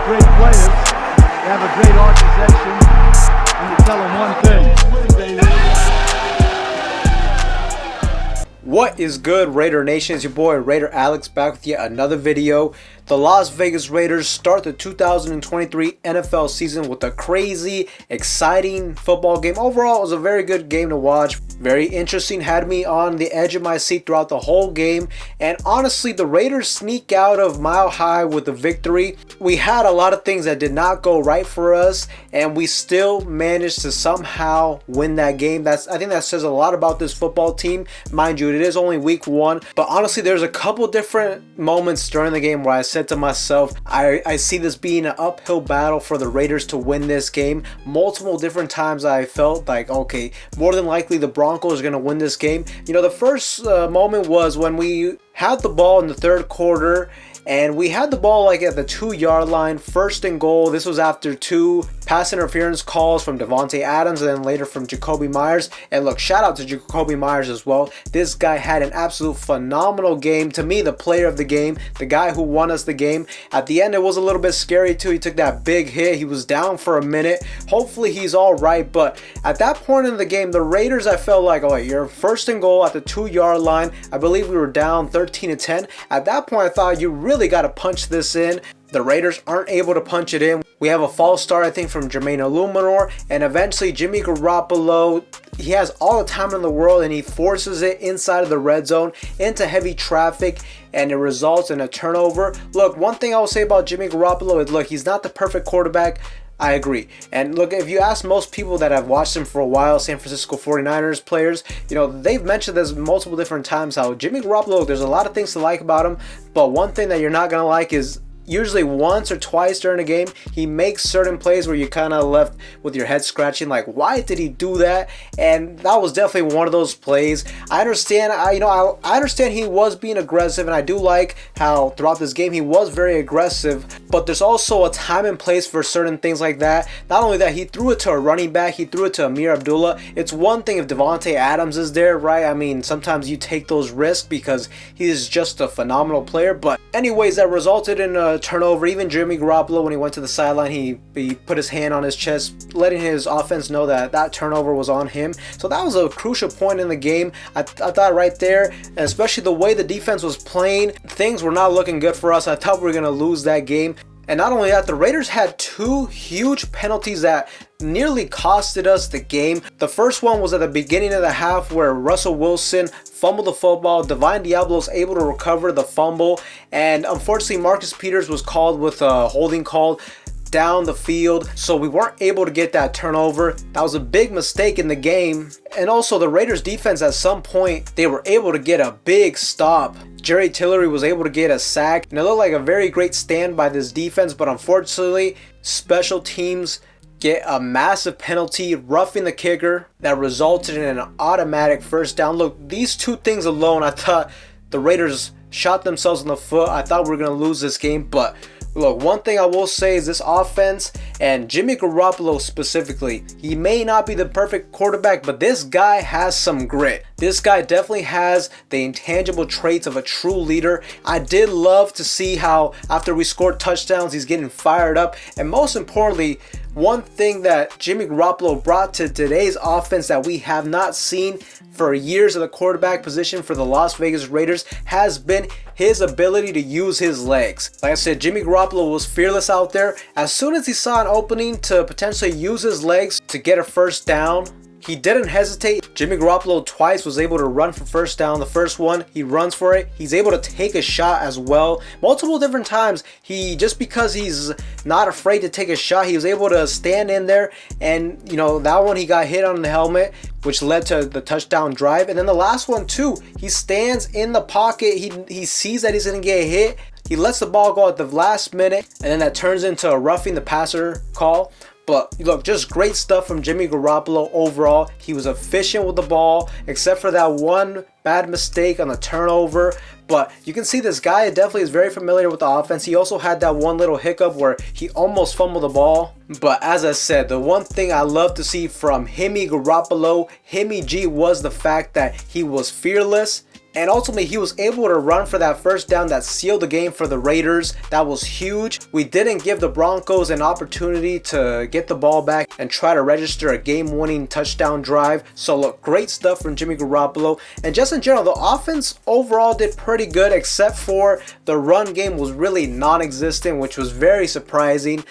great players, they have a great organization, and you tell them one thing, baby. What is good, Raider Nation? It's your boy Raider Alex back with yet another video. The Las Vegas Raiders start the 2023 NFL season with a crazy, exciting football game. Overall, it was a very good game to watch. Very interesting, had me on the edge of my seat throughout the whole game. And honestly, the Raiders sneak out of Mile High with a victory. We had a lot of things that did not go right for us, and we still managed to somehow win that game. I think that says a lot about this football team. Mind you, it is only week one, but honestly, there's a couple different moments during the game where I said to myself, I see this being an uphill battle for the Raiders to win this game. Multiple different times I felt like, okay, more than likely the Broncos are going to win this game. You know, the first moment was when we had the ball in the third quarter, and we had the ball like at the 2-yard line, first and goal. This was after 2 pass interference calls from Davante Adams and then later from Jakobi Meyers. And look, shout out to Jakobi Meyers as well. This guy had an absolute phenomenal game. To me, the player of the game, the guy who won us the game. At the end, it was a little bit scary too. He took that big hit. He was down for a minute. Hopefully he's all right. But at that point in the game, the Raiders, I felt like, oh, you're first and goal at the 2-yard line. I believe we were down 13-10. At that point, I thought you really got to punch this in. The Raiders aren't able to punch it in. We have a false start, I think, from Jermaine Illuminor, and eventually Jimmy Garoppolo, he has all the time in the world and he forces it inside of the red zone into heavy traffic, and it results in a turnover. Look, one thing I will say about Jimmy Garoppolo is, look, he's not the perfect quarterback. I agree. And look, if you ask most people that have watched him for a while, San Francisco 49ers players, you know, they've mentioned this multiple different times how Jimmy Garoppolo, there's a lot of things to like about him, but one thing that you're not going to like is usually once or twice during a game, he makes certain plays where you kind of left with your head scratching, like, why did he do that? And that was definitely one of those plays. I understand, I understand he was being aggressive, and I do like how throughout this game he was very aggressive, but there's also a time and place for certain things like that. Not only that, he threw it to a running back, he threw it to Amir Abdullah. It's one thing if Davante Adams is there, right? I mean, sometimes you take those risks because he is just a phenomenal player, but anyways, that resulted in a turnover. Even Jimmy Garoppolo, when he went to the sideline, he put his hand on his chest, letting his offense know that that turnover was on him. So that was a crucial point in the game. I thought right there, and especially the way the defense was playing, things were not looking good for us. I thought we were going to lose that game. And not only that, the Raiders had 2 huge penalties that nearly costed us the game. The first one was at the beginning of the half where Russell Wilson fumbled the football. Divine Diablo was able to recover the fumble, and unfortunately Marcus Peters was called with a holding call down the field, so we weren't able to get that turnover. That was a big mistake in the game. And also the Raiders defense, at some point they were able to get a big stop. Jerry Tillery was able to get a sack, and it looked like a very great stand by this defense, but unfortunately special teams get a massive penalty, roughing the kicker, that resulted in an automatic first down. Look, these 2 things alone, I thought the Raiders shot themselves in the foot. I thought we were going to lose this game, but look, one thing I will say is this offense, and Jimmy Garoppolo specifically, he may not be the perfect quarterback, but this guy has some grit. This guy definitely has the intangible traits of a true leader. I did love to see how after we scored touchdowns, he's getting fired up. And most importantly, one thing that Jimmy Garoppolo brought to today's offense that we have not seen for years at the quarterback position for the Las Vegas Raiders has been his ability to use his legs. Like I said, Jimmy Garoppolo was fearless out there. As soon as he saw an opening to potentially use his legs to get a first down, he didn't hesitate. Jimmy Garoppolo twice was able to run for first down. The first one, he runs for it. He's able to take a shot as well. Multiple different times, just because he's not afraid to take a shot, he was able to stand in there. And, you know, that one he got hit on the helmet, which led to the touchdown drive. And then the last one too, he stands in the pocket. He sees that he's going to get hit. He lets the ball go at the last minute, and then that turns into a roughing the passer call. But look, just great stuff from Jimmy Garoppolo overall. He was efficient with the ball, except for that one bad mistake on the turnover. But you can see this guy definitely is very familiar with the offense. He also had that one little hiccup where he almost fumbled the ball. But as I said, the one thing I love to see from Jimmy Garoppolo, Jimmy G, was the fact that he was fearless. And ultimately, he was able to run for that first down that sealed the game for the Raiders. That was huge. We didn't give the Broncos an opportunity to get the ball back and try to register a game-winning touchdown drive. So look, great stuff from Jimmy Garoppolo. And just in general, the offense overall did pretty good, except for the run game was really non-existent, which was very surprising.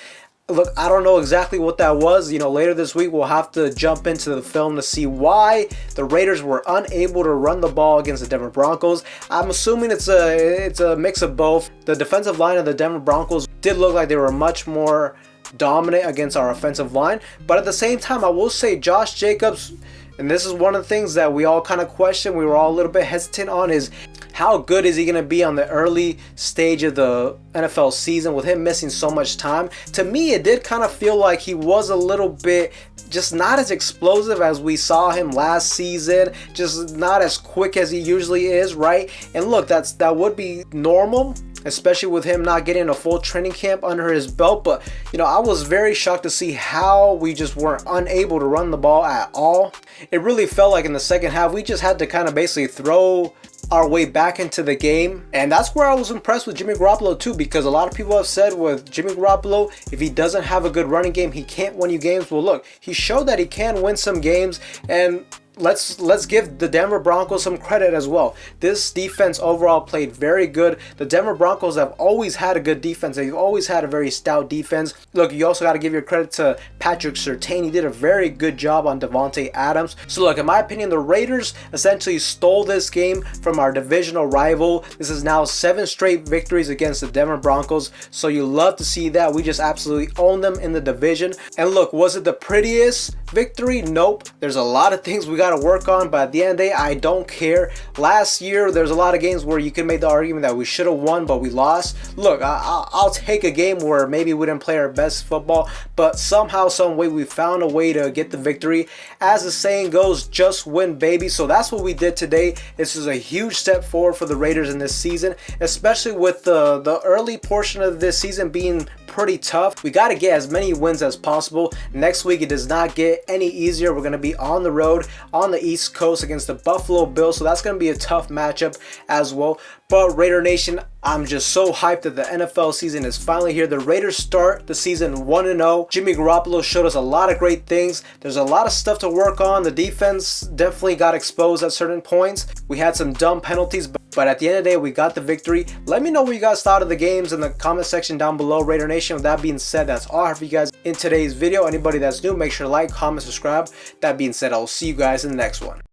Look, I don't know exactly what that was. Later this week we'll have to jump into the film to see why the Raiders were unable to run the ball against the Denver Broncos. I'm assuming it's a mix of both. The defensive line of the Denver Broncos did look like they were much more dominant against our offensive line, but at the same time, I will say Josh Jacobs, and this is one of the things that we all kind of question, we were all a little bit hesitant on, is how good is he going to be on the early stage of the NFL season with him missing so much time? To me, it did kind of feel like he was a little bit just not as explosive as we saw him last season, just not as quick as he usually is, right? And look, that would be normal, especially with him not getting a full training camp under his belt. But, I was very shocked to see how we just weren't unable to run the ball at all. It really felt like in the second half, we just had to kind of basically throw our way back into the game. And that's where I was impressed with Jimmy Garoppolo too, because a lot of people have said with Jimmy Garoppolo, if he doesn't have a good running game, he can't win you games. Well, look, he showed that he can win some games, and let's give the Denver Broncos some credit as well. This defense overall played very good. The Denver Broncos have always had a good defense. They've always had a very stout defense. Look, you also got to give your credit to Patrick Surtain. He did a very good job on Devontae Adams. So look, in my opinion, the Raiders essentially stole this game from our divisional rival. This is now 7 straight victories against the Denver Broncos. So you love to see that. We just absolutely own them in the division. And look, was it the prettiest victory? Nope. There's a lot of things we got to work on, but at the end of the day, I don't care. Last year, there's a lot of games where you can make the argument that we should have won, but we lost. Look, I'll take a game where maybe we didn't play our best football, but somehow, some way, we found a way to get the victory. As the saying goes, just win, baby. So that's what we did today. This is a huge step forward for the Raiders in this season, especially with the early portion of this season being pretty tough. We got to get as many wins as possible. Next week, it does not get any easier. We're going to be on the road on the East Coast against the Buffalo Bills, so that's going to be a tough matchup as well. But Raider Nation, I'm just so hyped that the NFL season is finally here. The Raiders start the season 1-0. Jimmy Garoppolo showed us a lot of great things. There's a lot of stuff to work on. The defense definitely got exposed at certain points. We had some dumb penalties, but at the end of the day, we got the victory. Let me know what you guys thought of the games in the comment section down below, Raider Nation. With that being said, that's all I have for you guys in today's video. Anybody that's new, make sure to like, comment, subscribe. That being said, I'll see you guys in the next one.